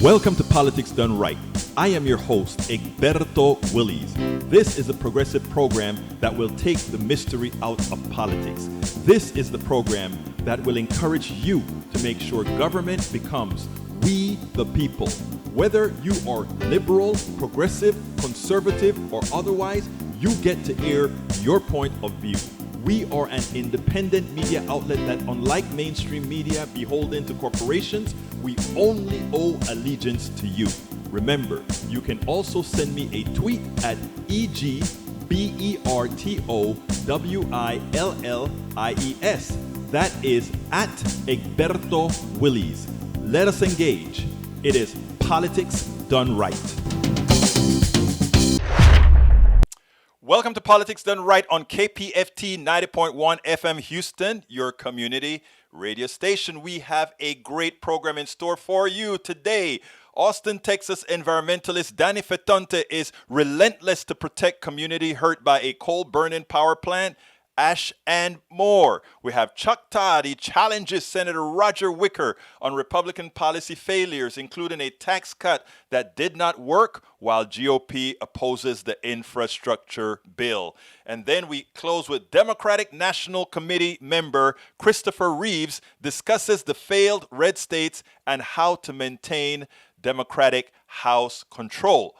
Welcome to Politics Done Right. I am your host, Egberto Willies. This is a progressive program that will take the mystery out of politics. This is the program that will encourage you to make sure government becomes we the people. Whether you are liberal, progressive, conservative, or otherwise, you get to air your point of view. We are an independent media outlet that, unlike mainstream media beholden to corporations, we only owe allegiance to you. Remember, you can also send me a tweet at EGBERTOWILLIES. That is at Egberto Willies. Let us engage. It is Politics Done Right. Welcome to Politics Done Right on KPFT 90.1 FM Houston, your community radio station. We have a great program in store for you today. Austin, Texas environmentalist Danny Fetonte is relentless to protect community hurt by a coal-burning power plant, ash, and more. We have Chuck Todd. He challenges Senator Roger Wicker on Republican policy failures, including a tax cut that did not work, while GOP opposes the infrastructure bill. And then we close with Democratic National Committee member Christopher Reeves discusses the failed red states and how to maintain Democratic House control.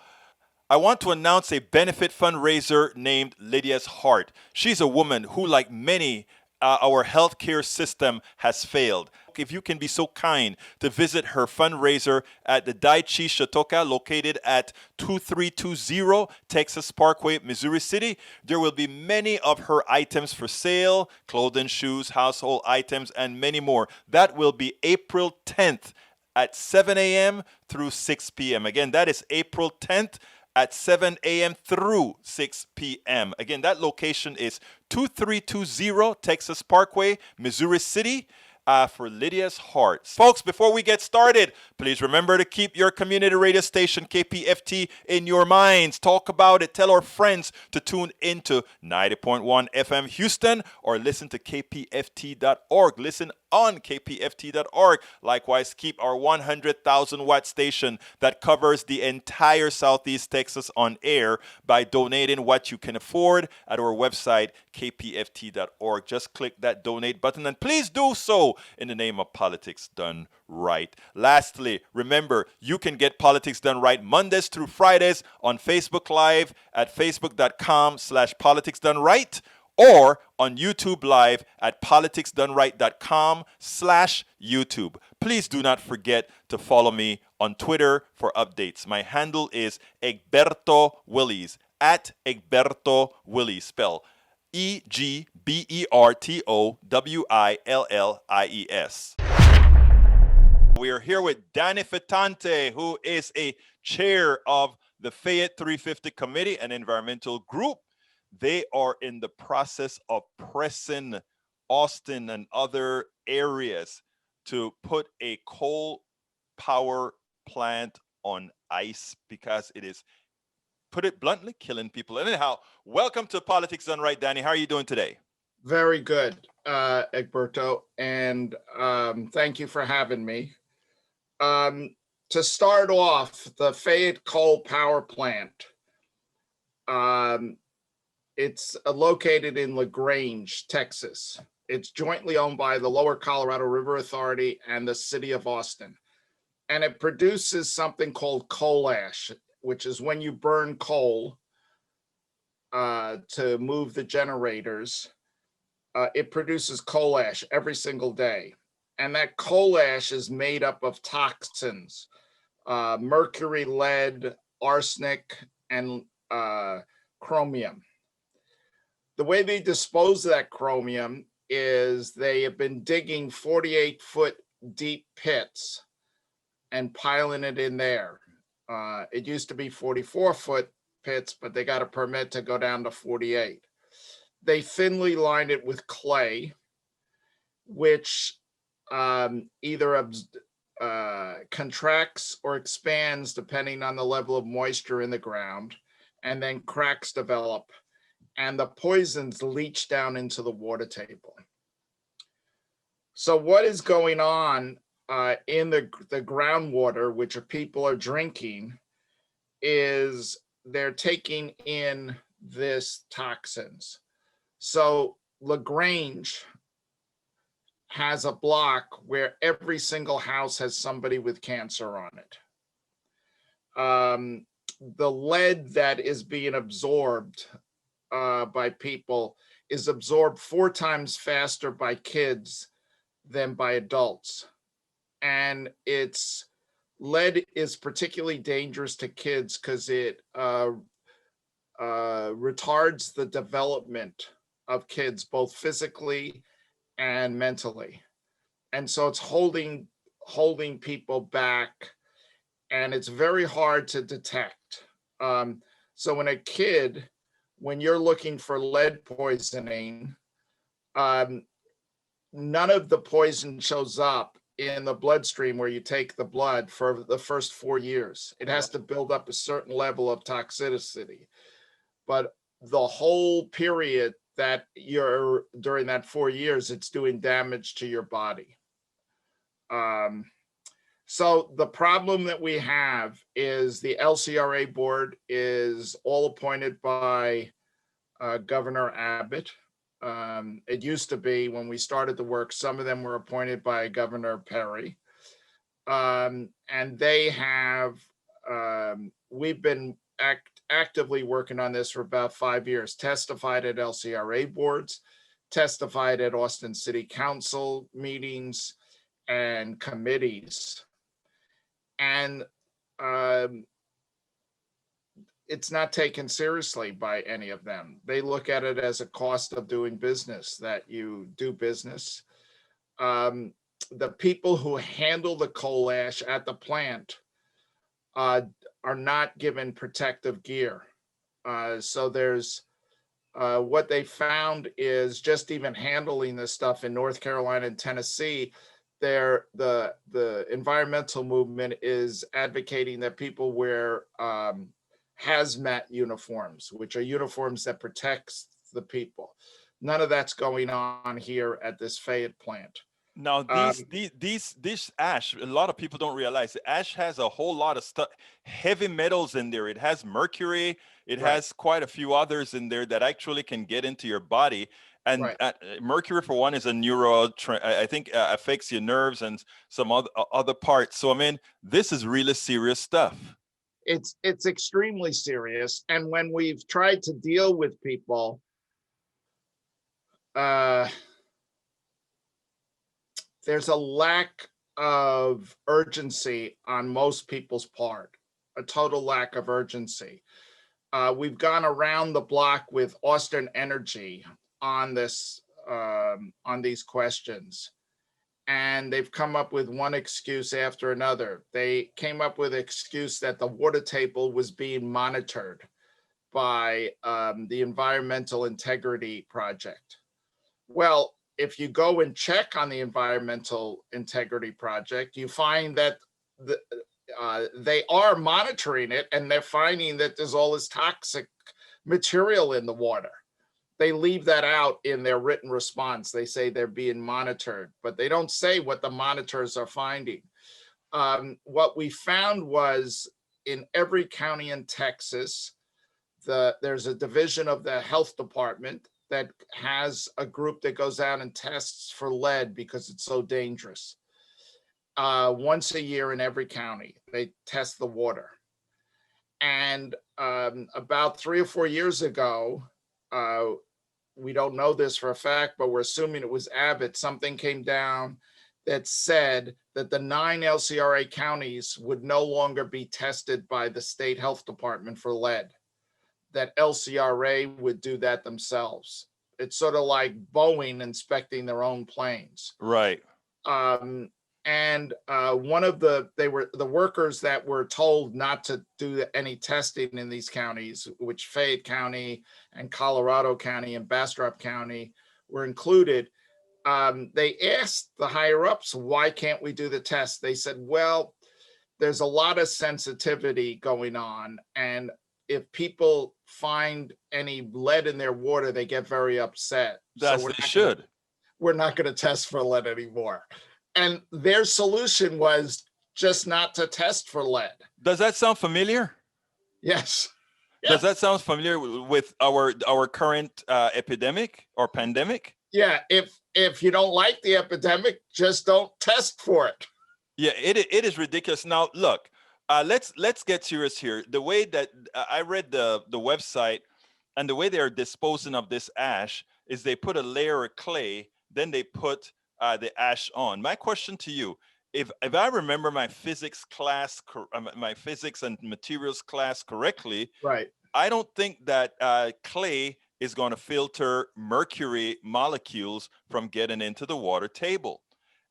I want to announce a benefit fundraiser named Lydia's Heart. She's a woman who, like many, our healthcare system has failed. If you can be so kind to visit her fundraiser at the Daiichi Shotoka, located at 2320 Texas Parkway, Missouri City, there will be many of her items for sale, clothing, shoes, household items, and many more. That will be April 10th at 7 a.m. through 6 p.m. Again, that is April 10th at 7 a.m. through 6 p.m. Again, that location is 2320 Texas Parkway, Missouri City, for Lydia's Heart. Folks, before we get started, please remember to keep your community radio station, KPFT, in your minds. Talk about it. Tell our friends to tune into 90.1 FM Houston or listen to kpft.org. Listen on kpft.org. Likewise, keep our 100,000 watt station that covers the entire Southeast Texas on air by donating what you can afford at our website, kpft.org. Just click that donate button, and please do so in the name of Politics Done Right. Lastly, remember, you can get Politics Done Right Mondays through Fridays on Facebook Live at facebook.com/politicsdoneright or on YouTube Live at politicsdoneright.com/YouTube. Please do not forget to follow me on Twitter for updates. My handle is Egberto Willies, at Egberto Willies, spell EGBERTOWILLIES. We are here with Danny Fetonte, who is a chair of the Fayette 350 Committee, an environmental group. They are in the process of pressing Austin and other areas to put a coal power plant on ice because it is, put it bluntly, killing people. Anyhow, welcome to Politics Done Right, Danny. How are you doing today? Very good, Egberto, and thank you for having me. To start off, the Fayette Coal Power Plant, it's located in LaGrange, Texas. It's jointly owned by the Lower Colorado River Authority and the City of Austin. And it produces something called coal ash, which is when you burn coal to move the generators. It produces coal ash every single day. And that coal ash is made up of toxins, mercury, lead, arsenic, and chromium. The way they dispose of that chromium is they have been digging 48-foot deep pits and piling it in there. It used to be 44-foot pits, but they got a permit to go down to 48. They thinly line it with clay, which either contracts or expands depending on the level of moisture in the ground, and then cracks develop, and the poisons leach down into the water table. So what is going on in the groundwater, which people are drinking, is they're taking in this toxins. So LaGrange has a block where every single house has somebody with cancer on it. The lead that is being absorbed by people is absorbed 4 times faster by kids than by adults. And lead is particularly dangerous to kids because it retards the development of kids, both physically and mentally. And so it's holding people back, and it's very hard to detect. So when you're looking for lead poisoning, none of the poison shows up in the bloodstream where you take the blood for the first 4 years. It has to build up a certain level of toxicity. But the whole period that you're during that 4 years, it's doing damage to your body. So the problem that we have is the LCRA board is all appointed by Governor Abbott. It used to be, when we started the work, some of them were appointed by Governor Perry. And they have, we've been actively working on this for about 5 years, testified at LCRA boards, testified at Austin City Council meetings and committees. And it's not taken seriously by any of them. They look at it as a cost of doing business, that you do business. The people who handle the coal ash at the plant are not given protective gear. So there's what they found is just even handling this stuff in North Carolina and Tennessee, the environmental movement is advocating that people wear hazmat uniforms, which are uniforms that protects the people. None of that's going on here at this Fayette plant. Now, this ash, a lot of people don't realize the ash has a whole lot of stuff, heavy metals in there. It has mercury. It has quite a few others in there that actually can get into your body. And mercury, for one, is a I think affects your nerves and some other parts. So, I mean, this is really serious stuff. It's extremely serious. And when we've tried to deal with people, there's a lack of urgency on most people's part, a total lack of urgency. We've gone around the block with Austin Energy on this, on these questions, and they've come up with one excuse after another. They came up with an excuse that the water table was being monitored by the Environmental Integrity Project. Well, if you go and check on the Environmental Integrity Project, you find that they are monitoring it, and they're finding that there's all this toxic material in the water. They leave that out in their written response. They say they're being monitored, but they don't say what the monitors are finding. What we found was in every county in Texas, there's a division of the health department that has a group that goes out and tests for lead because it's so dangerous. Once a year in every county, they test the water. And about 3 or 4 years ago, we don't know this for a fact, but we're assuming it was Abbott, something came down that said that the 9 LCRA counties would no longer be tested by the state health department for lead, that LCRA would do that themselves. It's sort of like Boeing inspecting their own planes. Right. And one of the workers that were told not to do any testing in these counties, which Fayette County and Colorado County and Bastrop County were included, they asked the higher ups, why can't we do the test? They said, well, there's a lot of sensitivity going on, and if people find any lead in their water, they get very upset. That's, so they should. We're not going to test for lead anymore. And their solution was just not to test for lead. Does that sound familiar? Yes. Does that Yes. sound familiar with our current epidemic or pandemic? Yeah. If you don't like the epidemic, just don't test for it. Yeah, it is ridiculous. Now, look, let's get serious here. The way that I read the website and the way they are disposing of this ash is they put a layer of clay, then they put the ash on. My question to you, if I remember my physics class, my physics and materials class correctly, Right. I don't think that clay is going to filter mercury molecules from getting into the water table.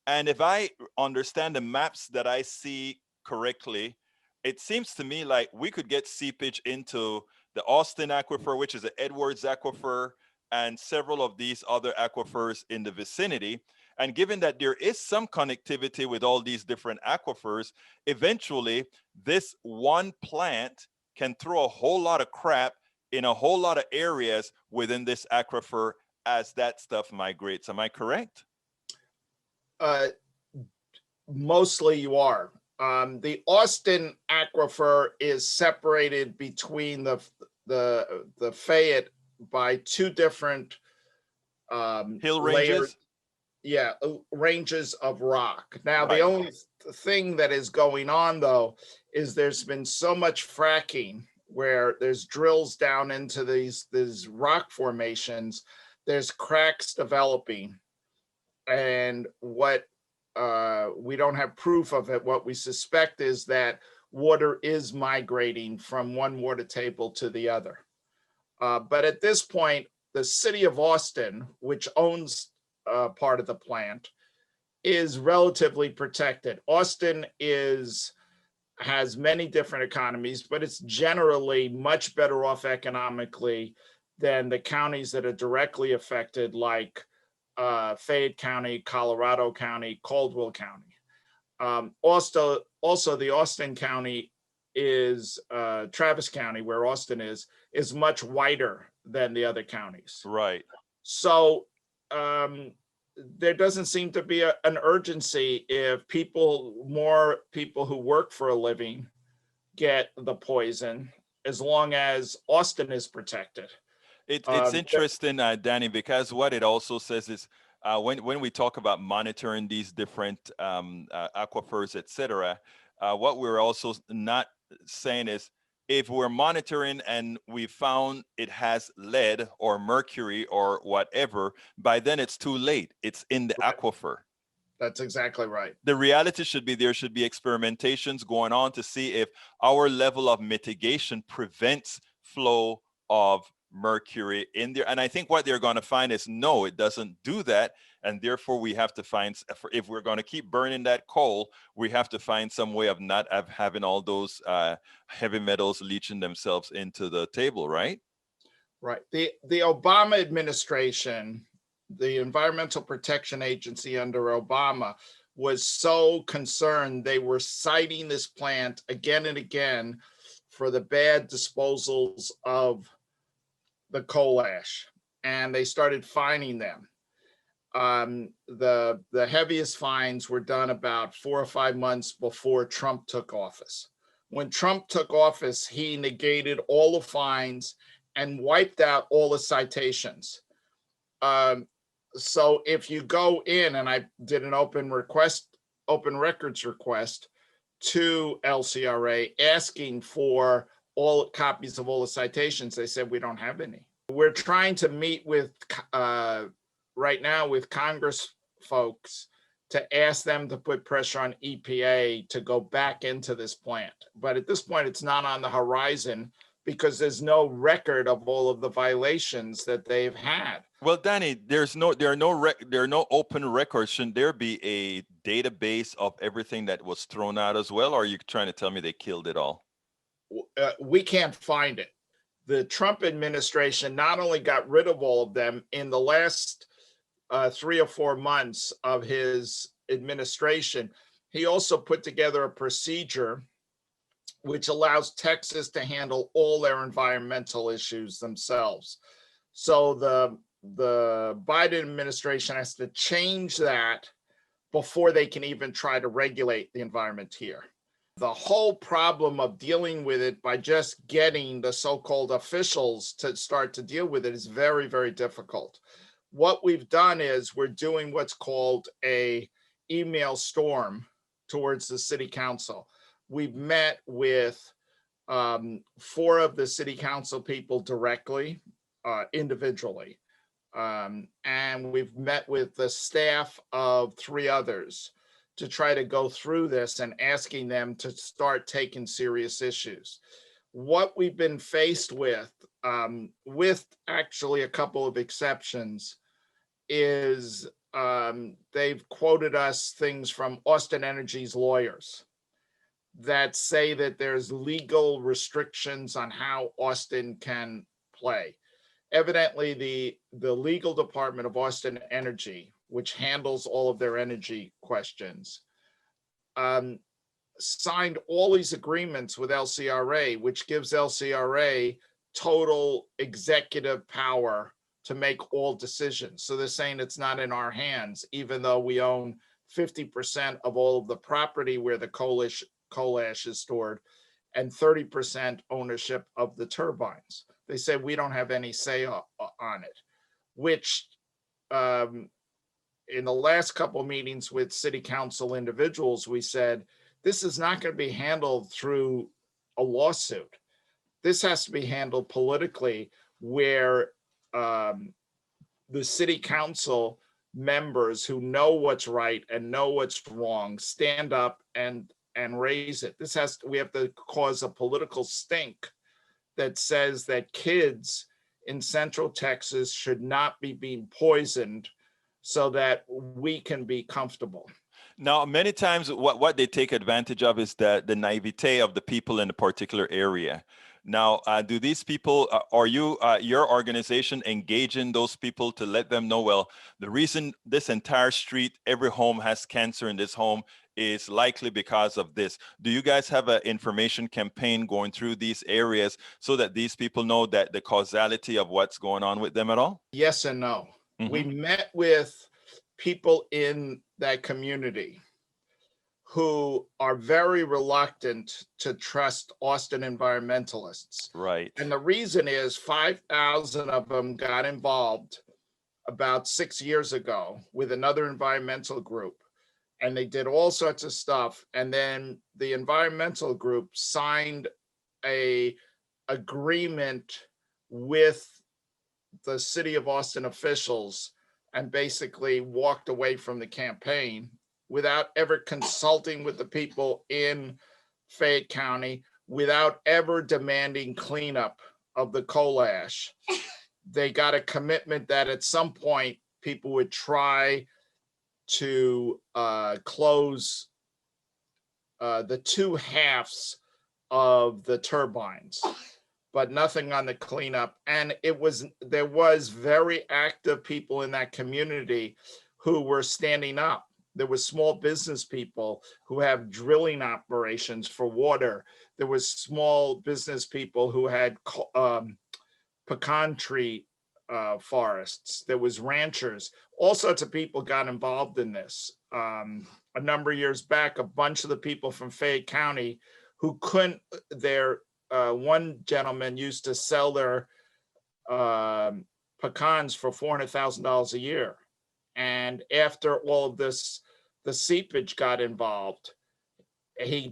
And if I understand the maps that I see correctly, it seems to me like we could get seepage into the Austin aquifer, which is the Edwards aquifer, and several of these other aquifers in the vicinity. And given that there is some connectivity with all these different aquifers, eventually this one plant can throw a whole lot of crap in a whole lot of areas within this aquifer as that stuff migrates. Am I correct? Mostly you are. The Austin aquifer is separated between the Fayette by two different Hill layers. ranges? Yeah, ranges of rock. Now, the Right. only thing that is going on, though, is there's been so much fracking where there's drills down into these rock formations, there's cracks developing. And what we don't have proof of it, what we suspect is that water is migrating from one water table to the other. But at this point, the city of Austin, which owns part of the plant, is relatively protected. Austin has many different economies, but it's generally much better off economically than the counties that are directly affected, like Fayette County, Colorado County, Caldwell County. Also, the Austin County is Travis County, where Austin is much whiter than the other counties. Right. So there doesn't seem to be an urgency if more people who work for a living get the poison, as long as Austin is protected. It's interesting, Danny, because what it also says is when we talk about monitoring these different aquifers, etc., what we're also not saying is if we're monitoring and we found it has lead or mercury or whatever, by then it's too late. It's in the aquifer. That's exactly right. The reality should be there should be experimentations going on to see if our level of mitigation prevents flow of mercury in there. And I think what they're going to find is no, it doesn't do that. And therefore we have to find, if we're going to keep burning that coal, we have to find some way of not having all those heavy metals leaching themselves into the table, right? Right. The Obama administration, the Environmental Protection Agency under Obama, was so concerned they were citing this plant again and again for the bad disposals of the coal ash, and they started fining them. The heaviest fines were done about 4 or 5 months before Trump took office. When Trump took office, he negated all the fines and wiped out all the citations. So if you go in, and I did an open records request to LCRA asking for all copies of all the citations, they said we don't have any. We're trying to meet with right now with Congress folks to ask them to put pressure on EPA to go back into this plant. But at this point, it's not on the horizon because there's no record of all of the violations that they've had. Well, Danny, there are no open records. Shouldn't there be a database of everything that was thrown out as well? Or are you trying to tell me they killed it all? We can't find it. The Trump administration not only got rid of all of them in the last 3 or 4 months of his administration, he also put together a procedure which allows Texas to handle all their environmental issues themselves. So the Biden administration has to change that before they can even try to regulate the environment here. The whole problem of dealing with it by just getting the so-called officials to start to deal with it is very, very difficult. What we've done is we're doing what's called a email storm towards the city council. We've met with 4 of the city council people directly, individually. And we've met with the staff of 3 others to try to go through this and asking them to start taking serious issues. What we've been faced with actually a couple of exceptions, is they've quoted us things from Austin Energy's lawyers that say that there's legal restrictions on how Austin can play. Evidently, the legal department of Austin Energy, which handles all of their energy questions, signed all these agreements with LCRA, which gives LCRA total executive power to make all decisions. So they're saying it's not in our hands, even though we own 50% of all of the property where the coal ash is stored and 30% ownership of the turbines. They say we don't have any say on it, which in the last couple of meetings with city council individuals, we said, this is not going to be handled through a lawsuit. This has to be handled politically, where the city council members who know what's right and know what's wrong stand up and raise it. We have to cause a political stink that says that kids in Central Texas should not be being poisoned so that we can be comfortable. Now, many times what they take advantage of is the naivete of the people in a particular area. Now, do these people, are you, your organization, engaging those people to let them know, well, the reason this entire street, every home has cancer in this home is likely because of this? Do you guys have an information campaign going through these areas so that these people know that the causality of what's going on with them at all? Yes and no. Mm-hmm. We met with people in that community who are very reluctant to trust Austin environmentalists. Right. And the reason is 5,000 of them got involved about 6 years ago with another environmental group. And they did all sorts of stuff. And then the environmental group signed a agreement with the city of Austin officials and basically walked away from the campaign without ever consulting with the people in Fayette County, without ever demanding cleanup of the coal ash. They got a commitment that at some point people would try to close the 2 halves of the turbines, but nothing on the cleanup. And there was very active people in that community who were standing up. There was small business people who have drilling operations for water. There was small business people who had pecan tree forests. There was ranchers. All sorts of people got involved in this. A number of years back, a bunch of the people from Fayette County who couldn't, one gentleman used to sell their pecans for $400,000 a year. And after all of this, the seepage got involved. He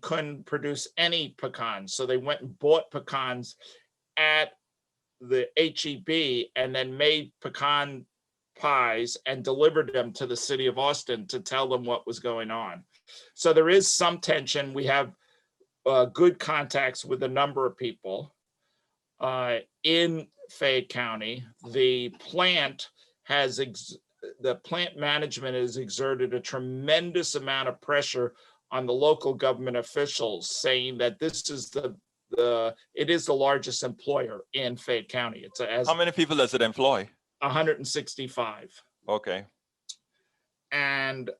couldn't produce any pecans. So they went and bought pecans at the HEB and then made pecan pies and delivered them to the city of Austin to tell them what was going on. So there is some tension. We have good contacts with a number of people in Fayette County. The plant management has exerted a tremendous amount of pressure on the local government officials, saying that this is it is the largest employer in Fayette County. How many people does it employ? 165. Okay. And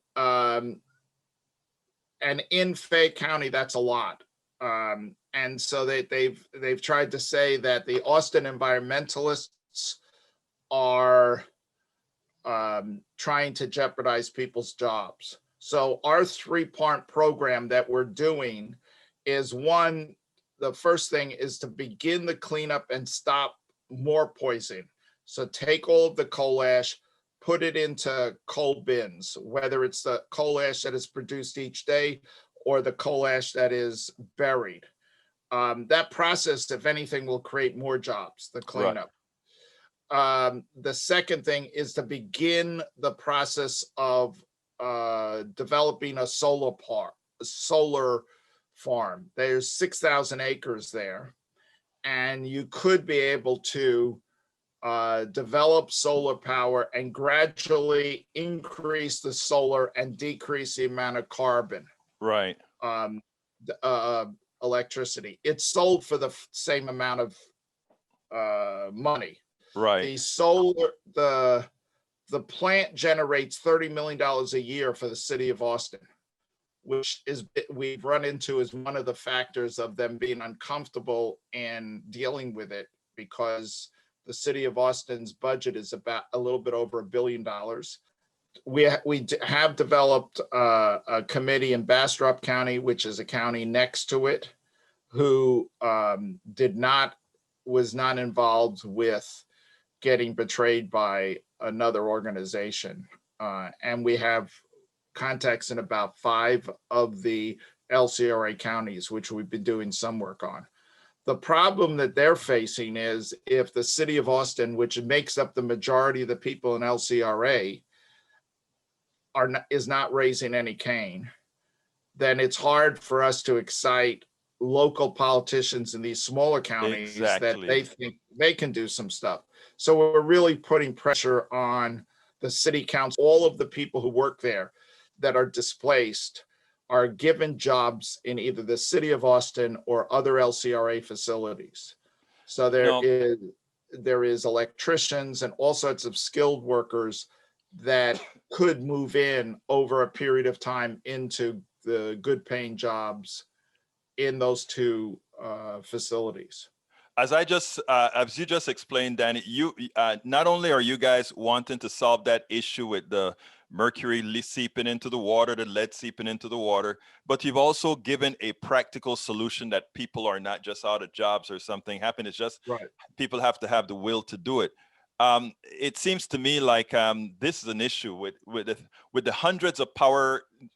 in Fayette County, that's a lot. And so they've tried to say that the Austin environmentalists are trying to jeopardize people's jobs. So our 3-part program that we're doing is one, the first thing is to begin the cleanup and stop more poisoning. So take all of the coal ash, put it into coal bins, whether it's the coal ash that is produced each day or the coal ash that is buried. That process, if anything, will create more jobs, the cleanup. The second thing is to begin the process of developing a solar farm. There's 6,000 acres there, and you could be able to develop solar power and gradually increase the solar and decrease the amount of carbon. Right. Electricity. It's sold for the same amount of money. Right. The plant generates $30 million a year for the city of Austin, which is we've run into as one of the factors of them being uncomfortable and dealing with it, because the city of Austin's budget is about a little bit over $1 billion. We have developed a committee in Bastrop County, which is a county next to it, who was not involved with getting betrayed by another organization. And we have contacts in about 5 of the LCRA counties, which we've been doing some work on. The problem that they're facing is if the city of Austin, which makes up the majority of the people in LCRA, is not raising any cane, then it's hard for us to excite local politicians in these smaller counties that they think they can do some stuff. So we're really putting pressure on the city council. All of the people who work there that are displaced are given jobs in either the city of Austin or other LCRA facilities. So there is electricians and all sorts of skilled workers that could move in over a period of time into the good paying jobs in those 2 facilities. As you just explained, Danny, you not only are you guys wanting to solve that issue with the mercury seeping into the water, the lead seeping into the water, but you've also given a practical solution that people are not just out of jobs or something happened. It's just people have to have the will to do it. It seems to me like this is an issue with the hundreds of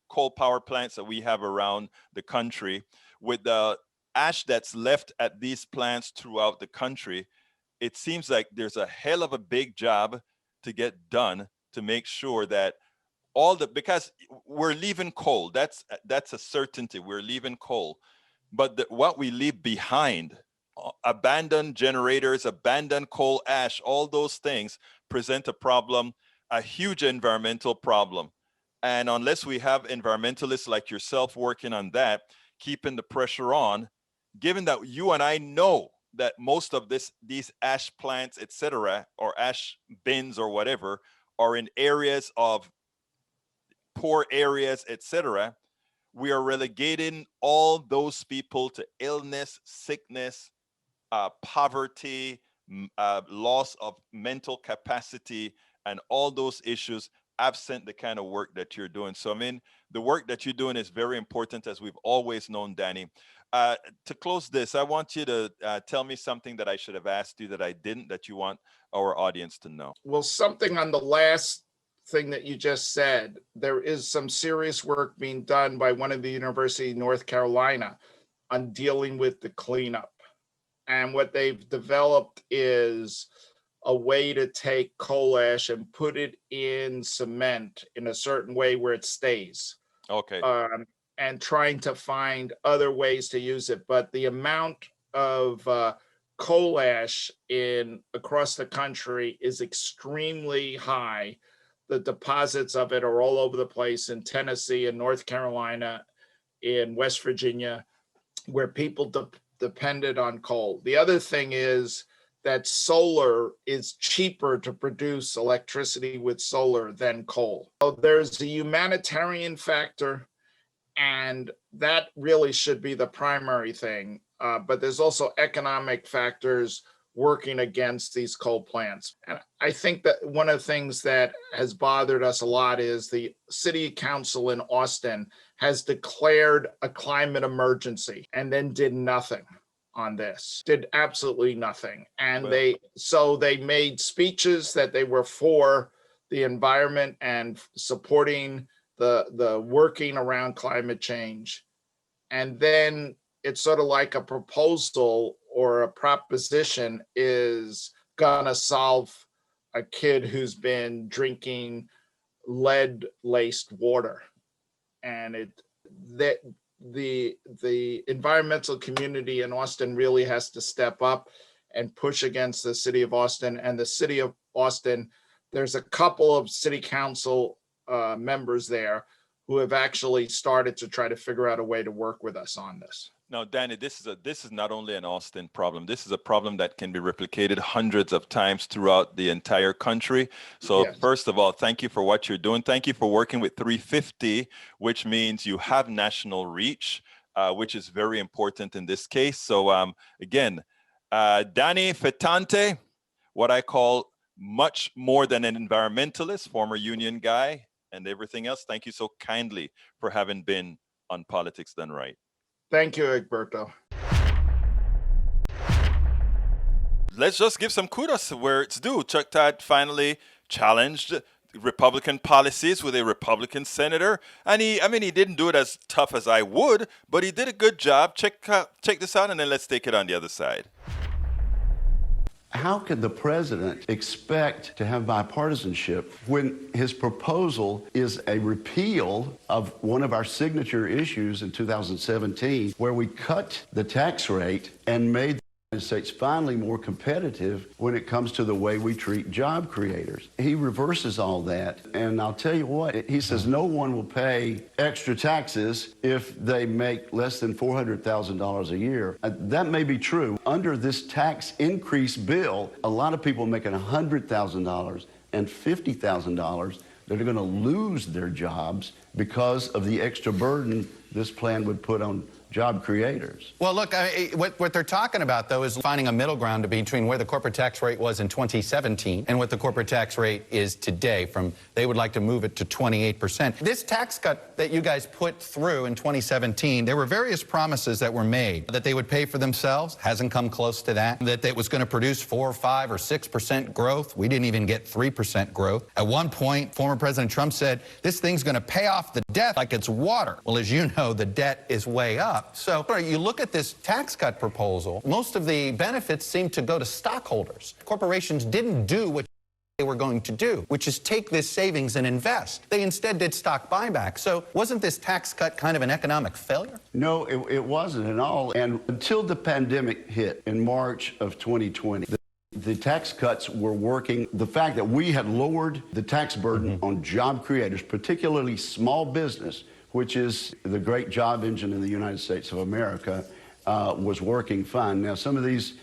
coal power plants that we have around the country, with the ash that's left at these plants throughout the country. It seems like there's a hell of a big job to get done to make sure that because we're leaving coal. That's a certainty. We're leaving coal, but what we leave behind, abandoned generators, abandoned coal ash, all those things present a problem, a huge environmental problem. And unless we have environmentalists like yourself working on that, keeping the pressure on, given that you and I know that most of these ash plants, etc., or ash bins or whatever, are in areas of poor areas, etc., we are relegating all those people to illness, sickness, poverty, loss of mental capacity, and all those issues, absent the kind of work that you're doing. So, I mean, the work that you're doing is very important, as we've always known, Danny. To close this, I want you to tell me something that I should have asked you that I didn't, that you want our audience to know. Well, something on the last thing that you just said, there is some serious work being done by one of the University of North Carolina on dealing with the cleanup. And what they've developed is a way to take coal ash and put it in cement in a certain way where it stays. Okay. And trying to find other ways to use it. But the amount of coal ash across the country is extremely high. The deposits of it are all over the place in Tennessee and North Carolina, in West Virginia, where people depended on coal. The other thing is that solar is cheaper to produce electricity with solar than coal. So there's a humanitarian factor, and that really should be the primary thing. But there's also economic factors working against these coal plants. And I think that one of the things that has bothered us a lot is the city council in Austin has declared a climate emergency and then did nothing on this, did absolutely nothing. And they made speeches that they were for the environment and supporting the working around climate change. And then it's sort of like a proposal or a proposition is gonna solve a kid who's been drinking lead-laced water. And the environmental community in Austin really has to step up and push against the city of Austin. And the city of Austin, there's a couple of city council members there who have actually started to try to figure out a way to work with us on this. Now, Danny, this is not only an Austin problem. This is a problem that can be replicated hundreds of times throughout the entire country. So yes. First of all, thank you for what you're doing. Thank you for working with 350, which means you have national reach, which is very important in this case. So again, Danny Fetonte, what I call much more than an environmentalist, former union guy, and everything else. Thank you so kindly for having been on Politics Done Right. Thank you, Egberto. Let's just give some kudos where it's due. Chuck Todd finally challenged Republican policies with a Republican senator. And he didn't do it as tough as I would, but he did a good job. Check this out, and then let's take it on the other side. How could the president expect to have bipartisanship when his proposal is a repeal of one of our signature issues in 2017, where we cut the tax rate and made the United States finally more competitive when it comes to the way we treat job creators? He reverses all that, and I'll tell you what, he says no one will pay extra taxes if they make less than $400,000 a year. That may be true. Under this tax increase bill, a lot of people making $100,000 and $50,000 that are going to lose their jobs because of the extra burden this plan would put on job creators. Well, look, what they're talking about, though, is finding a middle ground between where the corporate tax rate was in 2017 and what the corporate tax rate is today. They would like to move it to 28%. This tax cut that you guys put through in 2017, there were various promises that were made that they would pay for themselves. Hasn't come close to that. That it was going to produce 4 or 5 or 6% growth. We didn't even get 3% growth. At one point, former President Trump said, this thing's going to pay off the debt like it's water. Well, as you know, the debt is way up. So you look at this tax cut proposal, most of the benefits seem to go to stockholders. Corporations didn't do what they were going to do, which is take this savings and invest. They instead did stock buyback. So wasn't this tax cut kind of an economic failure? No, it wasn't at all. And until the pandemic hit in March of 2020, the tax cuts were working. The fact that we had lowered the tax burden on job creators, particularly small business, which is the great job engine in the United States of America, was working fine. Now, some of these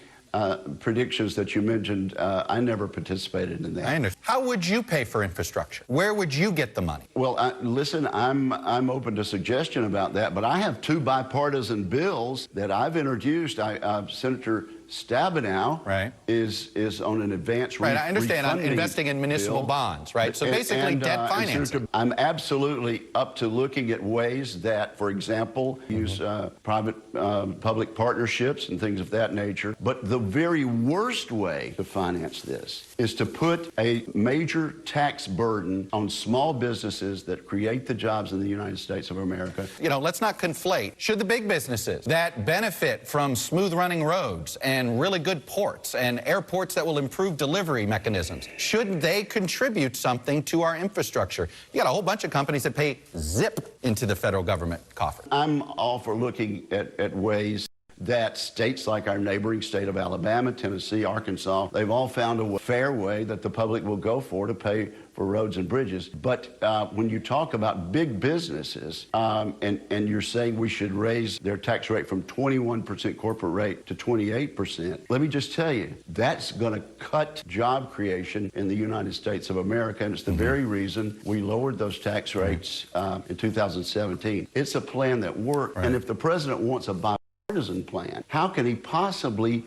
predictions that you mentioned, I never participated in that. I understand. How would you pay for infrastructure? Where would you get the money? Well, listen, I'm open to suggestion about that, but I have 2 bipartisan bills that I've introduced. Senator Stabenow is on an advanced Right, I understand. I'm investing in municipal bonds, right? So basically debt financing. I'm absolutely up to looking at ways that, for example, use private-public partnerships and things of that nature. But the very worst way to finance this is to put a major tax burden on small businesses that create the jobs in the United States of America. You know, let's not conflate. Should the big businesses that benefit from smooth running roads and really good ports and airports that will improve delivery mechanisms, should they contribute something to our infrastructure? You got a whole bunch of companies that pay zip into the federal government coffer. I'm all for looking at ways that states like our neighboring state of Alabama, Tennessee, Arkansas, they've all found a fair way that the public will go for to pay for roads and bridges. But when you talk about big businesses and you're saying we should raise their tax rate from 21% corporate rate to 28%, let me just tell you, that's going to cut job creation in the United States of America. And it's the very reason we lowered those tax rates in 2017. It's a plan that worked. And if the president wants a bipartisan plan, how can he possibly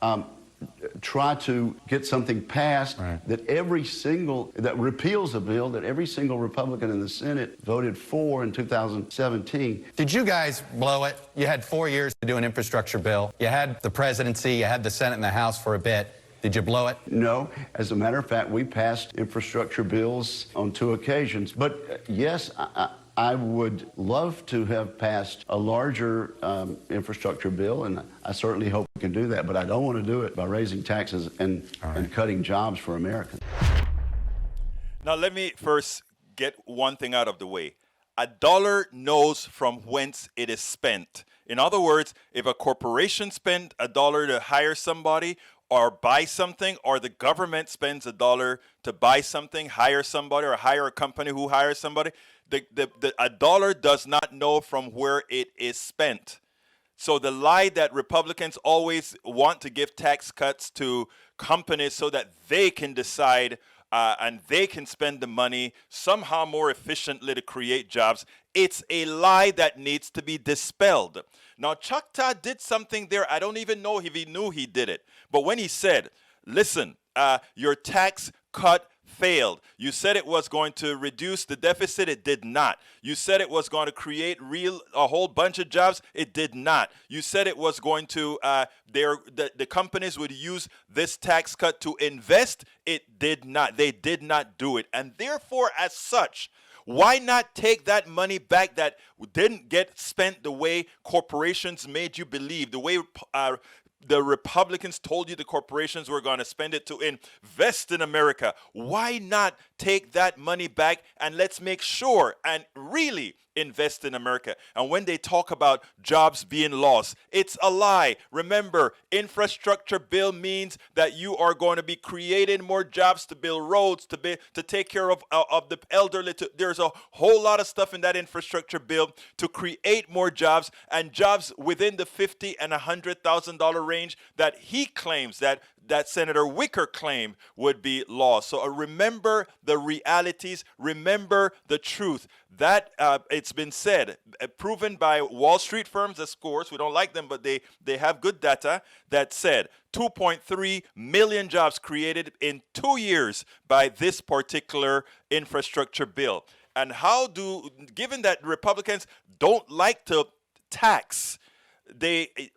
try to get something passed that repeals a bill that every single Republican in the Senate voted for in 2017. Did you guys blow it? You had 4 years to do an infrastructure bill. You had the presidency, you had the Senate and the House for a bit. Did you blow it? No. As a matter of fact, we passed infrastructure bills on 2 occasions. But yes, I would love to have passed a larger infrastructure bill, and I certainly hope we can do that. But I don't want to do it by raising taxes and cutting jobs for Americans. Now, let me first get one thing out of the way. A dollar knows from whence it is spent. In other words, if a corporation spent a dollar to hire somebody or buy something, or the government spends a dollar to buy something, hire somebody, or hire a company who hires somebody, a dollar does not know from where it is spent. So the lie that Republicans always want to give tax cuts to companies so that they can decide and they can spend the money somehow more efficiently to create jobs, it's a lie that needs to be dispelled. Now, Chuck Todd did something there. I don't even know if he knew he did it. But when he said, listen, your tax cut failed. You said it was going to reduce the deficit. It did not. You said it was going to create a whole bunch of jobs. It did not. You said it was going to, the companies would use this tax cut to invest. It did not. They did not do it. And therefore, as such, why not take that money back that didn't get spent the way corporations made you believe, the way the Republicans told you the corporations were going to spend it to invest in America? Why not take that money back and let's make sure and really invest in America? And when they talk about jobs being lost, it's a lie. Remember, infrastructure bill means that you are going to be creating more jobs to build roads, to take care of the elderly. There's a whole lot of stuff in that infrastructure bill to create more jobs, and jobs within the $50,000 and $100,000 range that he claims that Senator Wicker claimed would be lost. So remember the realities, remember the truth. That it's been said, proven by Wall Street firms, of course, we don't like them, but they have good data that said 2.3 million jobs created in 2 years by this particular infrastructure bill. And given that Republicans don't like to tax,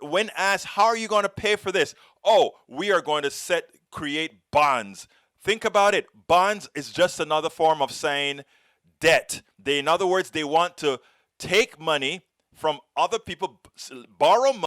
when asked, how are you going to pay for this? Oh, we are going to create bonds. Think about it. Bonds is just another form of saying debt. In other words, they want to take money from other people, borrow money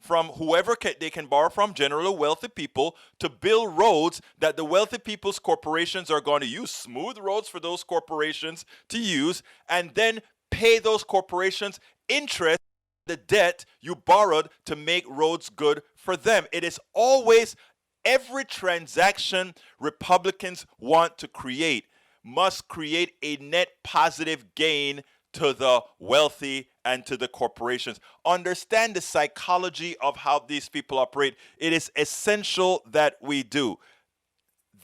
from whoever they can borrow from, generally wealthy people, to build roads that the wealthy people's corporations are going to use, smooth roads for those corporations to use, and then pay those corporations interest the debt you borrowed to make roads good for them. It is always every transaction Republicans want to create must create a net positive gain to the wealthy and to the corporations. Understand the psychology of how these people operate. It is essential that we do.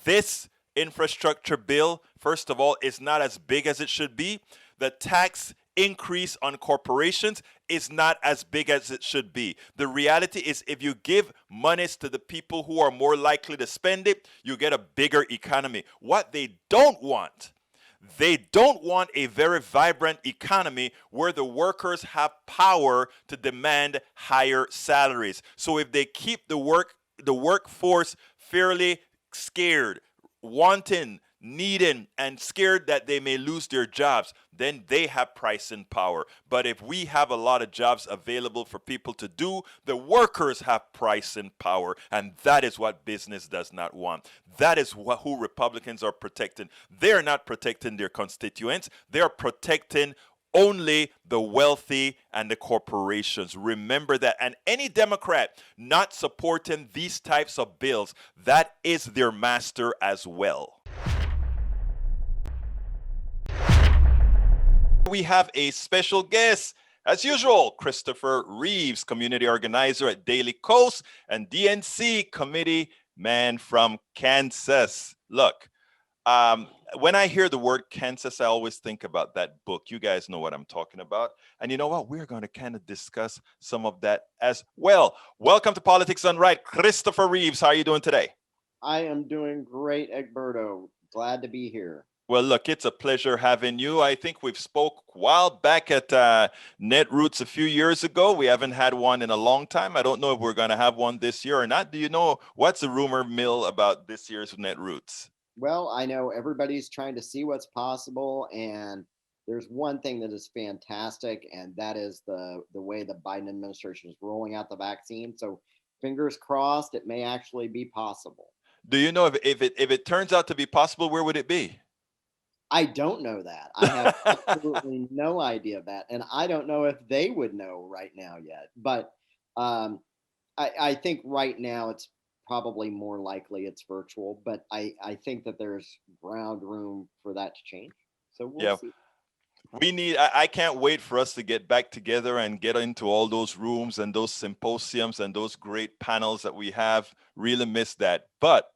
This infrastructure bill, first of all, is not as big as it should be. The tax increase on corporations is not as big as it should be. The reality is, if you give monies to the people who are more likely to spend it, you get a bigger economy. What they don't want a very vibrant economy where the workers have power to demand higher salaries. So if they keep the workforce fairly scared, wanting, needing, and scared that they may lose their jobs, then they have pricing power. But if we have a lot of jobs available for people to do, the workers have pricing power, and that is what business does not want. That is who Republicans are protecting. They're not protecting their constituents. They're protecting only the wealthy and the corporations. Remember that. And any Democrat not supporting these types of bills, that is their master as well. We have a special guest, as usual, Christopher Reeves, community organizer at Daily Coast and DNC committee man from Kansas. Look, when I hear the word Kansas, I always think about that book. You guys know what I'm talking about. And you know what? We're going to kind of discuss some of that as well. Welcome to Politics Done Right. Christopher Reeves, how are you doing today? I am doing great, Egberto. Glad to be here. Well, look, it's a pleasure having you. I think we've spoke a while back at Netroots a few years ago. We haven't had one in a long time. I don't know if we're going to have one this year or not. Do you know what's the rumor mill about this year's Netroots? Well, I know everybody's trying to see what's possible, and there's one thing that is fantastic, and that is the way the Biden administration is rolling out the vaccine. So fingers crossed, it may actually be possible. Do you know if it turns out to be possible, where would it be? I don't know that. I have absolutely no idea of that, and I don't know if they would know right now yet. But I think right now it's probably more likely it's virtual, but I think that there's ground room for that to change. So we'll see. I can't wait for us to get back together and get into all those rooms and those symposiums and those great panels that we have. Really miss that. But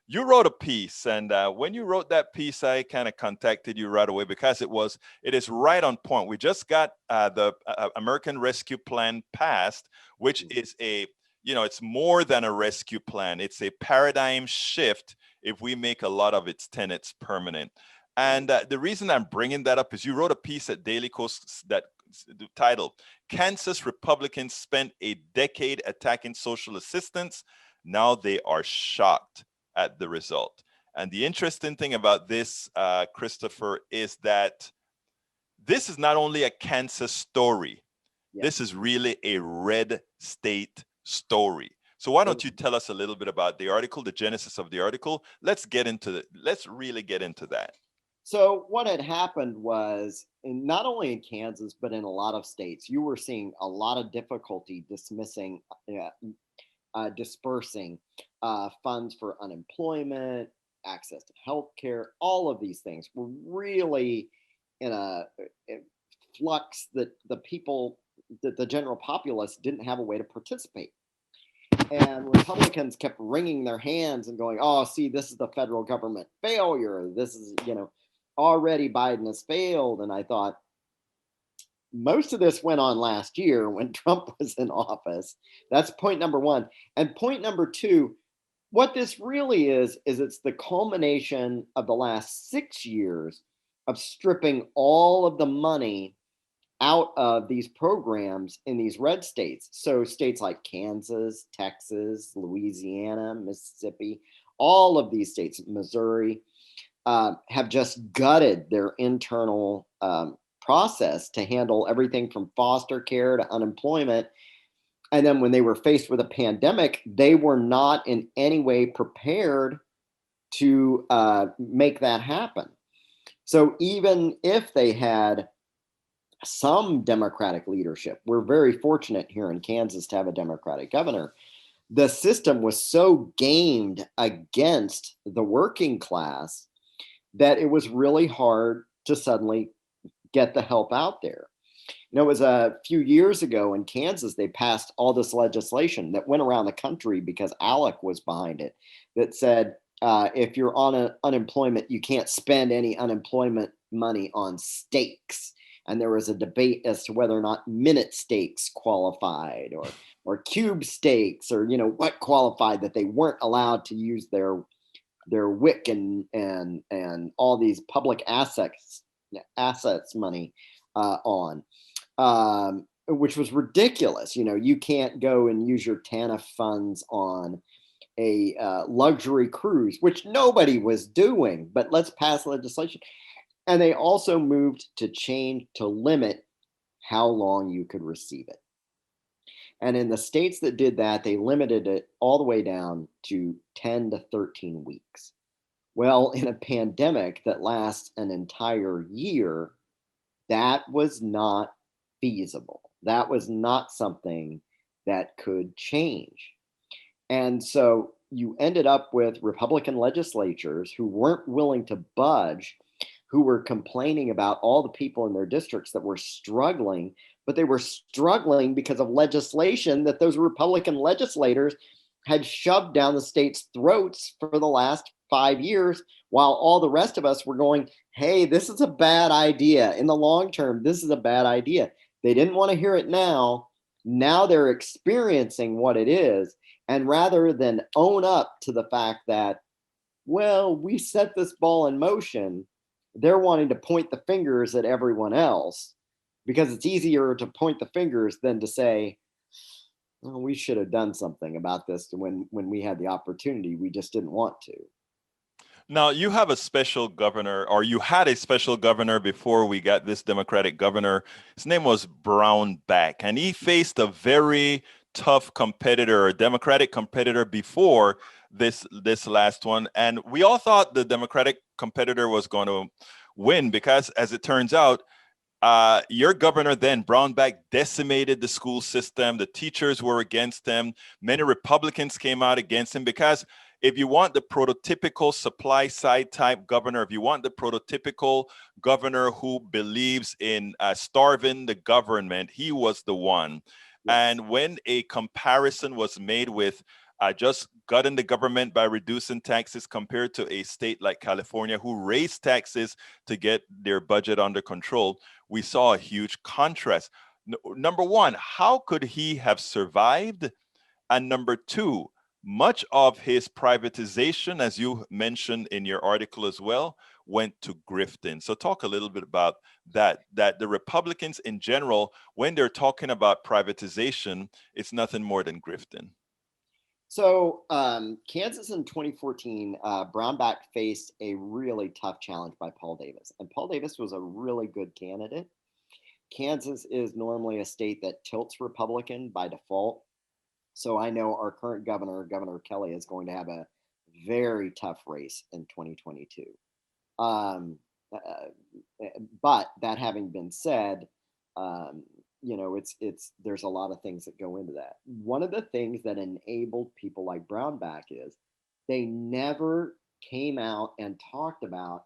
you wrote a piece, and when you wrote that piece, I kind of contacted you right away because it is right on point. We just got the American Rescue Plan passed, which is it's more than a rescue plan. It's a paradigm shift if we make a lot of its tenets permanent. And the reason I'm bringing that up is you wrote a piece at Daily Kos that titled, "Kansas Republicans Spent a Decade Attacking Social Assistance. Now they are shocked at the result." And the interesting thing about this, Christopher, is that this is not only a Kansas story. Yeah. This is really a red state story. So why don't you tell us a little bit about the article, the genesis of the article? Let's really get into that. So what had happened was, not only in Kansas, but in a lot of states, you were seeing a lot of difficulty dispersing funds for unemployment, access to healthcare. All of these things were really in a flux that the general populace didn't have a way to participate. And Republicans kept wringing their hands and going, "Oh, see, this is the federal government failure. This is, already Biden has failed." And I thought, most of this went on last year when Trump was in office. That's point number one. And point number two, what this really is it's the culmination of the last 6 years of stripping all of the money out of these programs in these red states. So states like Kansas, Texas, Louisiana, Mississippi, all of these states, Missouri, have just gutted their internal process to handle everything from foster care to unemployment. And then when they were faced with a pandemic, they were not in any way prepared to make that happen. So even if they had some Democratic leadership, we're very fortunate here in Kansas to have a Democratic governor, the system was so gamed against the working class that it was really hard to suddenly get the help out there. It was a few years ago in Kansas, they passed all this legislation that went around the country because ALEC was behind it, that said, if you're on unemployment, you can't spend any unemployment money on steaks. And there was a debate as to whether or not minute steaks qualified or cube steaks or, what qualified, that they weren't allowed to use their WIC and all these public assets money on, which was ridiculous. You can't go and use your TANF funds on a luxury cruise, which nobody was doing, but let's pass legislation. And they also moved to limit how long you could receive it. And in the states that did that, they limited it all the way down to 10 to 13 weeks. Well, in a pandemic that lasts an entire year, that was not feasible. That was not something that could change. And so you ended up with Republican legislatures who weren't willing to budge, who were complaining about all the people in their districts that were struggling, but they were struggling because of legislation that those Republican legislators had shoved down the state's throats for the last 5 years, while all the rest of us were going, hey, this is a bad idea. In the long term, this is a bad idea. They didn't want to hear it now. Now they're experiencing what it is. And rather than own up to the fact that, well, we set this ball in motion, they're wanting to point the fingers at everyone else, because it's easier to point the fingers than to say, well, we should have done something about this when we had the opportunity. We just didn't want to. Now, you have a special governor, or you had a special governor before we got this Democratic governor. His name was Brownback, and he faced a very tough competitor, a Democratic competitor before this last one. And we all thought the Democratic competitor was going to win because, as it turns out, your governor then, Brownback, decimated the school system. The teachers were against him. Many Republicans came out against him because if you want the prototypical supply side type governor, if you want the prototypical governor who believes in starving the government, he was the one. Yes. And when a comparison was made with just gutting the government by reducing taxes compared to a state like California, who raised taxes to get their budget under control, we saw a huge contrast. Number one, how could he have survived? And number two, much of his privatization, as you mentioned in your article as well, went to grifting. So talk a little bit about that the Republicans in general, when they're talking about privatization, it's nothing more than grifting. So Kansas in 2014, Brownback faced a really tough challenge by Paul Davis. And Paul Davis was a really good candidate. Kansas is normally a state that tilts Republican by default. So I know our current governor, Governor Kelly, is going to have a very tough race in 2022. But that having been said, there's a lot of things that go into that. One of the things that enabled people like Brownback is they never came out and talked about,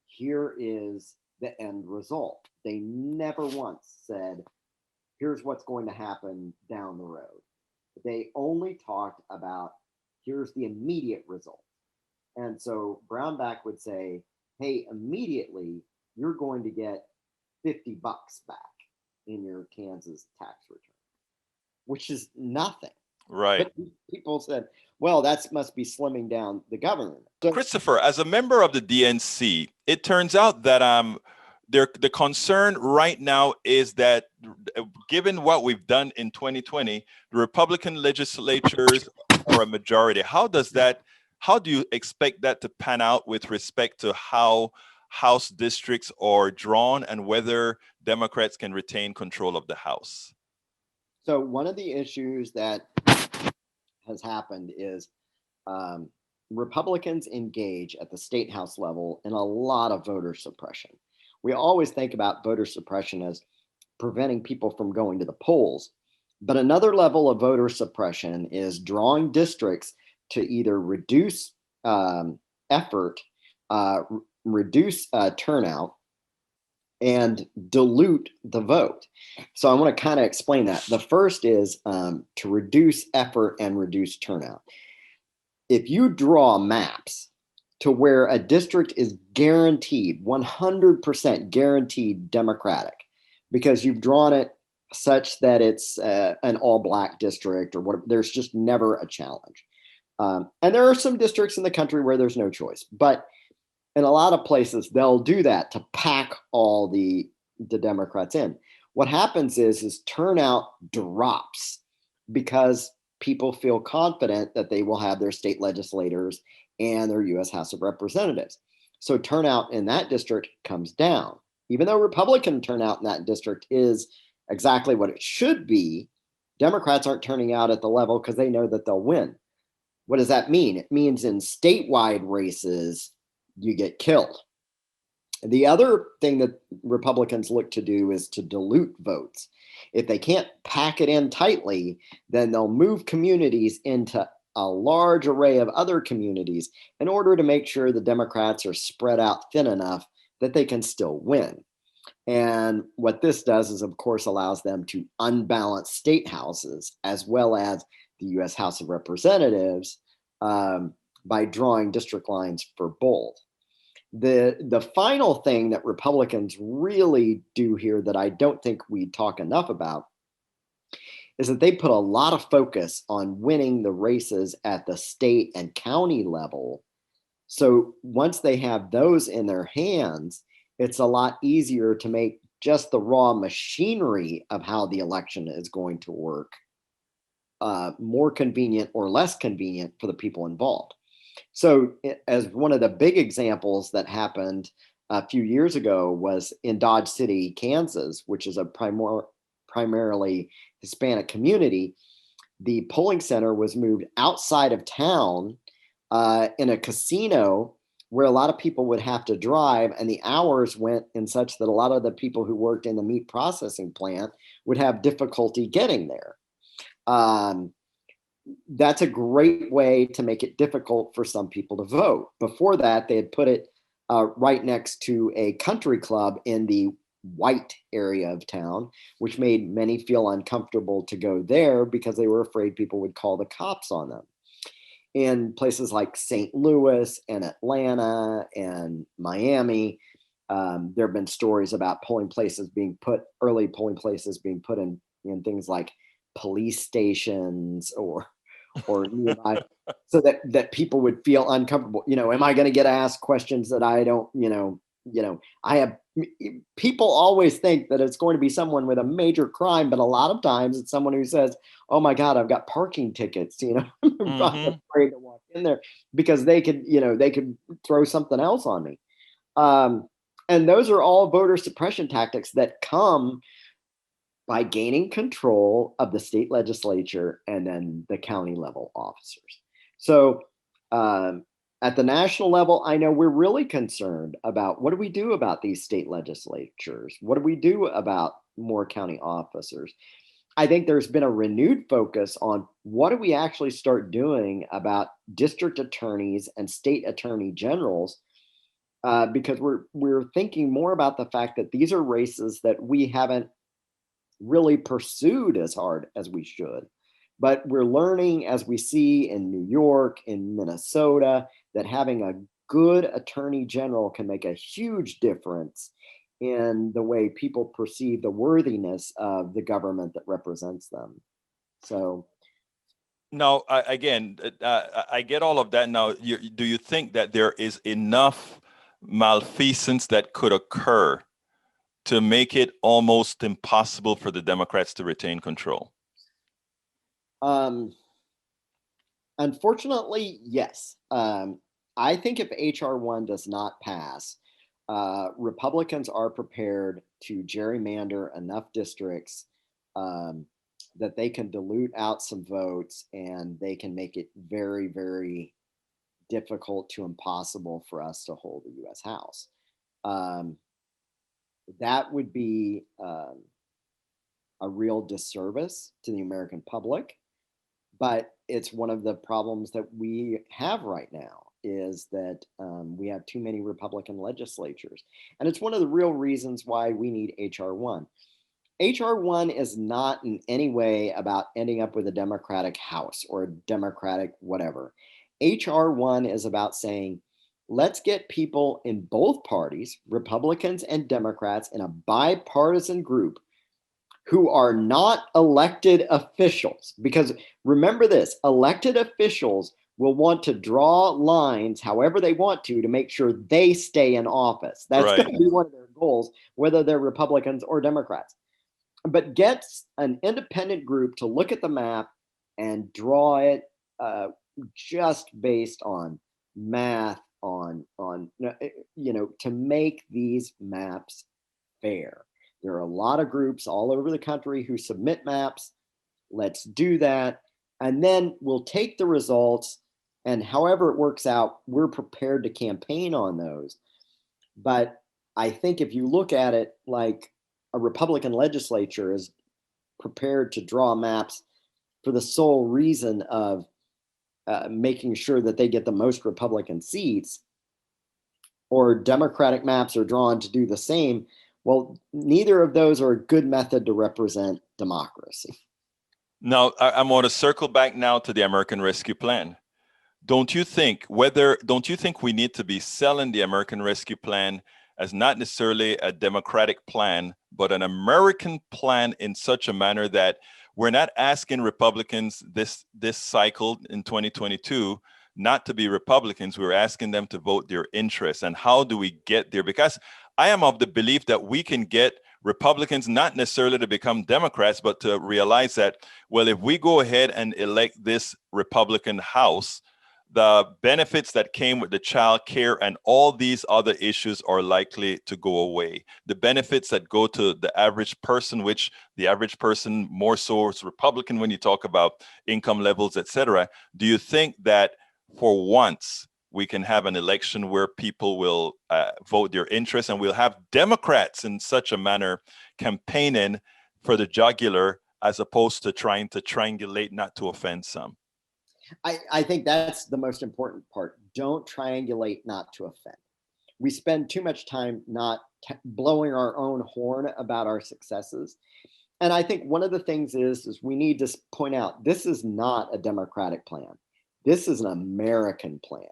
here is the end result. They never once said, here's what's going to happen down the road. They only talked about, here's the immediate result. And so Brownback would say, hey, immediately you're going to get $50 back in your Kansas tax return, which is nothing. Right. But people said, well, that must be slimming down the government. So, Christopher, as a member of the DNC, it turns out that the concern right now is that given what we've done in 2020, the Republican legislatures are a majority. How do you expect that to pan out with respect to how House districts are drawn and whether Democrats can retain control of the House? So one of the issues that has happened is Republicans engage at the state house level in a lot of voter suppression. We always think about voter suppression as preventing people from going to the polls, but another level of voter suppression is drawing districts to either reduce effort, reduce turnout, and dilute the vote. So I want to kind of explain that. The first is to reduce effort and reduce turnout. If you draw maps to where a district is guaranteed, 100% guaranteed Democratic, because you've drawn it such that it's an all-black district or whatever, there's just never a challenge. And there are some districts in the country where there's no choice, but in a lot of places, they'll do that to pack all the Democrats in. What happens is turnout drops because people feel confident that they will have their state legislators and their U.S. House of Representatives. So turnout in that district comes down. Even though Republican turnout in that district is exactly what it should be, Democrats aren't turning out at the level because they know that they'll win. What does that mean? It means in statewide races, you get killed. The other thing that Republicans look to do is to dilute votes. If they can't pack it in tightly, then they'll move communities into a large array of other communities in order to make sure the Democrats are spread out thin enough that they can still win. And what this does is, of course, allows them to unbalance state houses as well as the U.S. House of Representatives by drawing district lines for both. The final thing that Republicans really do here that I don't think we talk enough about is that they put a lot of focus on winning the races at the state and county level. So once they have those in their hands, it's a lot easier to make just the raw machinery of how the election is going to work more convenient or less convenient for the people involved. So as one of the big examples that happened a few years ago was in Dodge City, Kansas, which is a primarily Hispanic community. The polling center was moved outside of town in a casino where a lot of people would have to drive, and the hours went in such that a lot of the people who worked in the meat processing plant would have difficulty getting there. That's a great way to make it difficult for some people to vote. Before that, they had put it right next to a country club in the white area of town, which made many feel uncomfortable to go there because they were afraid people would call the cops on them. In places like St. Louis and Atlanta and Miami, there have been stories about early polling places being put in things like police stations or nearby, so that people would feel uncomfortable. Am I going to get asked questions that I don't, I have people always think that it's going to be someone with a major crime, but a lot of times it's someone who says, oh my God, I've got parking tickets, I'm afraid to walk in there because they could throw something else on me. And those are all voter suppression tactics that come by gaining control of the state legislature and then the county level officers. So at the national level, I know we're really concerned about what do we do about these state legislatures? What do we do about more county officers? I think there's been a renewed focus on what do we actually start doing about district attorneys and state attorney generals, because we're thinking more about the fact that these are races that we haven't really pursued as hard as we should. But we're learning, as we see in New York, in Minnesota, that having a good attorney general can make a huge difference in the way people perceive the worthiness of the government that represents them. So now, I get all of that. Now, do you think that there is enough malfeasance that could occur to make it almost impossible for the Democrats to retain control? Unfortunately, yes. I think if HR 1 does not pass, Republicans are prepared to gerrymander enough districts that they can dilute out some votes and they can make it very, very difficult to impossible for us to hold the U.S. House. That would be a real disservice to the American public. But it's one of the problems that we have right now is that we have too many Republican legislatures. And it's one of the real reasons why we need HR 1. HR 1 is not in any way about ending up with a Democratic House or a Democratic whatever. HR 1 is about saying, let's get people in both parties, Republicans and Democrats, in a bipartisan group who are not elected officials. Because remember this, elected officials will want to draw lines however they want to make sure they stay in office. That's Right. going to be one of their goals, whether they're Republicans or Democrats. But gets an independent group to look at the map and draw it just based on math, to make these maps fair. There are a lot of groups all over the country who submit maps. Let's do that. And then we'll take the results, and however it works out, we're prepared to campaign on those. But I think if you look at it like a Republican legislature is prepared to draw maps for the sole reason of making sure that they get the most Republican seats, or Democratic maps are drawn to do the same, well, neither of those are a good method to represent democracy. Now, I'm going to circle back now to the American Rescue Plan. Don't you think we need to be selling the American Rescue Plan as not necessarily a democratic plan, but an American plan in such a manner that we're not asking Republicans this cycle in 2022 not to be Republicans. We're asking them to vote their interests. And how do we get there? Because I am of the belief that we can get Republicans not necessarily to become Democrats, but to realize that, well, if we go ahead and elect this Republican House, the benefits that came with the child care and all these other issues are likely to go away. The benefits that go to the average person, which the average person more so is Republican when you talk about income levels, et cetera. Do you think that for once we can have an election where people will vote their interests, and we'll have Democrats in such a manner campaigning for the jugular as opposed to trying to triangulate not to offend some? I think that's the most important part. Don't triangulate not to offend. We spend too much time not blowing our own horn about our successes. And I think one of the things is we need to point out this is not a Democratic plan. This is an American plan.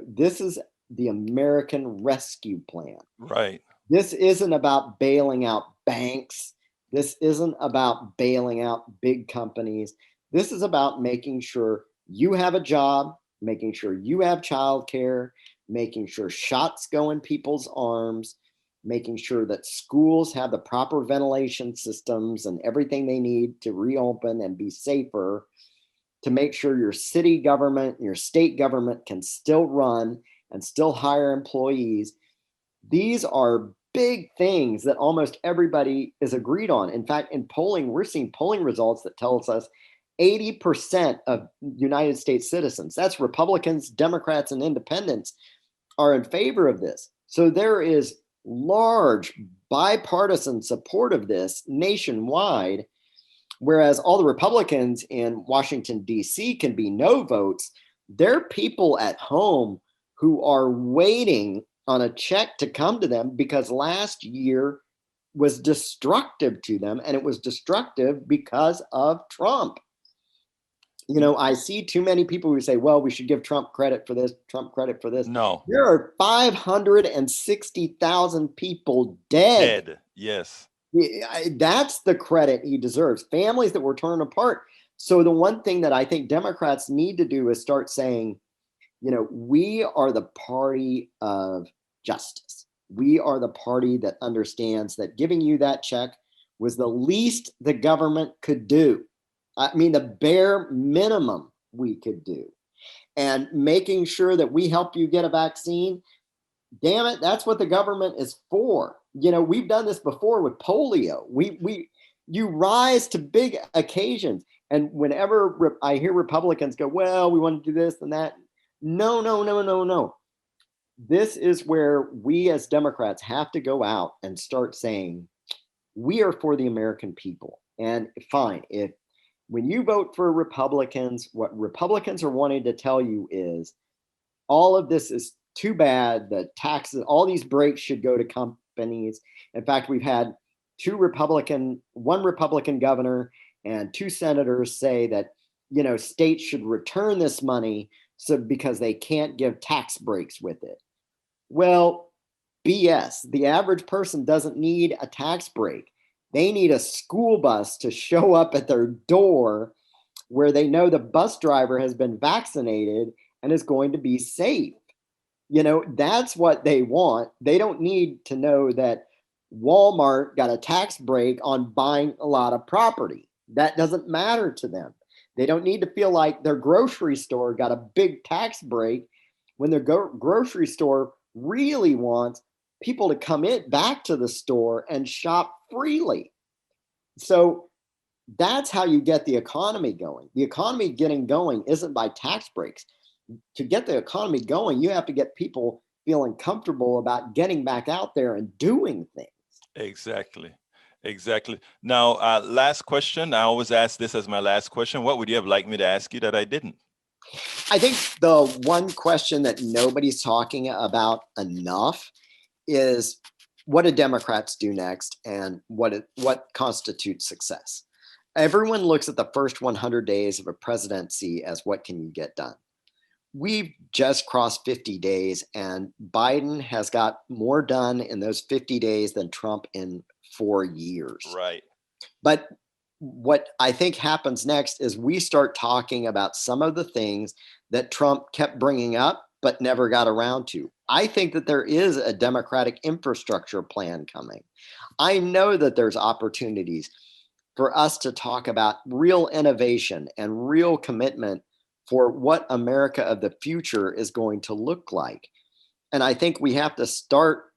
This is the American Rescue Plan. Right. This isn't about bailing out banks. This isn't about bailing out big companies. This is about making sure you have a job, making sure you have childcare, making sure shots go in people's arms, making sure that schools have the proper ventilation systems and everything they need to reopen and be safer, to make sure your city government, your state government can still run and still hire employees. These are big things that almost everybody is agreed on. In fact, in polling, we're seeing polling results that tells us 80% of United States citizens, that's Republicans, Democrats, and independents, are in favor of this. So there is large bipartisan support of this nationwide, whereas all the Republicans in Washington, D.C. can be no votes. There are people at home who are waiting on a check to come to them because last year was destructive to them, and it was destructive because of Trump. I see too many people who say, well, we should give Trump credit for this, Trump credit for this. No. There are 560,000 people dead. Yes. That's the credit he deserves. Families that were torn apart. So the one thing that I think Democrats need to do is start saying, we are the party of justice. We are the party that understands that giving you that check was the least the government could do. I mean, the bare minimum we could do. And making sure that we help you get a vaccine, damn it, that's what the government is for. We've done this before with polio. You rise to big occasions. And whenever I hear Republicans go, well, we want to do this and that. No. This is where we as Democrats have to go out and start saying, we are for the American people. And fine, when you vote for Republicans, what Republicans are wanting to tell you is all of this is too bad. The taxes, all these breaks should go to companies. In fact, we've had one Republican governor and two senators say that, states should return this money because they can't give tax breaks with it. Well, BS. The average person doesn't need a tax break. They need a school bus to show up at their door where they know the bus driver has been vaccinated and is going to be safe. That's what they want. They don't need to know that Walmart got a tax break on buying a lot of property. That doesn't matter to them. They don't need to feel like their grocery store got a big tax break when their grocery store really wants people to come back to the store and shop freely. So that's how you get the economy going. The economy getting going isn't by tax breaks. To get the economy going, you have to get people feeling comfortable about getting back out there and doing things. Exactly. Now, last question. I always ask this as my last question. What would you have liked me to ask you that I didn't? I think the one question that nobody's talking about enough is what do Democrats do next and what constitutes success? everyone looks at the first 100 days of a presidency as what can you get done. We've just crossed 50 days, and Biden has got more done in those 50 days than Trump in 4 years. Right. But what I think happens next is we start talking about some of the things that Trump kept bringing up but never got around to. I think that there is a Democratic infrastructure plan coming. I know that there's opportunities for us to talk about real innovation and real commitment for what America of the future is going to look like. And I think we have to start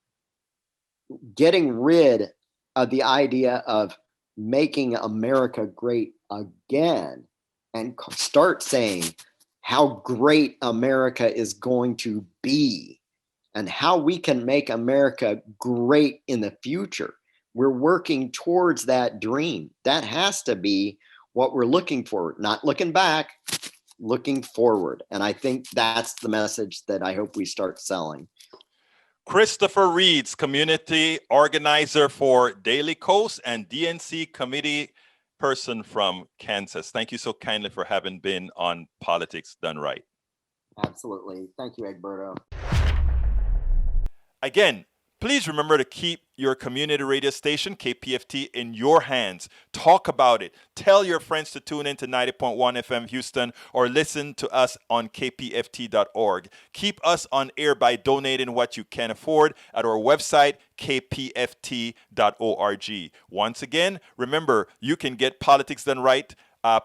getting rid of the idea of making America great again and start saying how great America is going to be and how we can make America great in the future. We're working towards that dream. That has to be what we're looking for, not looking back, looking forward. And I think that's the message that I hope we start selling. Christopher Reeves, community organizer for Daily Coast and DNC committee person from Kansas. Thank you so kindly for having been on Politics Done Right. Absolutely. Thank you, Egberto. Again, please remember to keep your community radio station, KPFT, in your hands. Talk about it. Tell your friends to tune in to 90.1 FM Houston or listen to us on kpft.org. Keep us on air by donating what you can afford at our website, kpft.org. Once again, remember, you can get Politics Done Right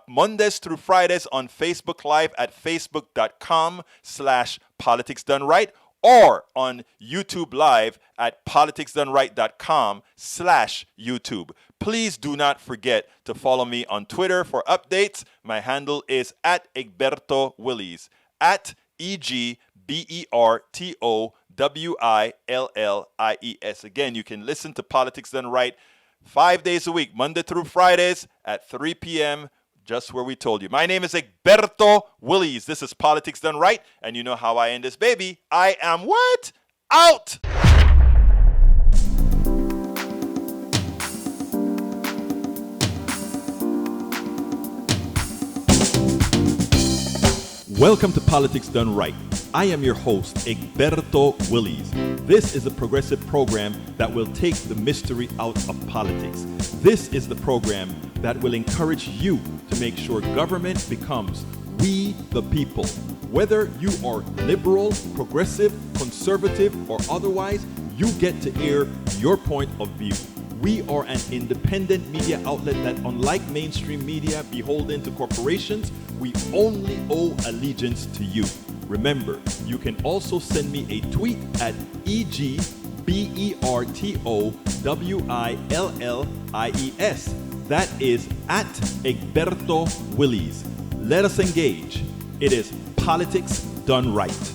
Mondays through Fridays on Facebook Live at facebook.com/Politics Done Right, or on YouTube Live at politicsdoneright.com/YouTube. Please do not forget to follow me on Twitter for updates. My handle is at Egberto Willies, at EGBERTOWILLIES. Again, you can listen to Politics Done Right 5 days a week, Monday through Fridays at 3 p.m., just where we told you. My name is Egberto Willies. This is Politics Done Right, and you know how I end this baby. I am what? Out! Welcome to Politics Done Right. I am your host, Egberto Willies. This is a progressive program that will take the mystery out of politics. This is the program that will encourage you to make sure government becomes we the people. Whether you are liberal, progressive, conservative, or otherwise, you get to air your point of view. We are an independent media outlet that, unlike mainstream media beholden to corporations, we only owe allegiance to you. Remember, you can also send me a tweet at EGBERTOWILLIES. That is at Egberto Willies. Let us engage. It is Politics Done Right.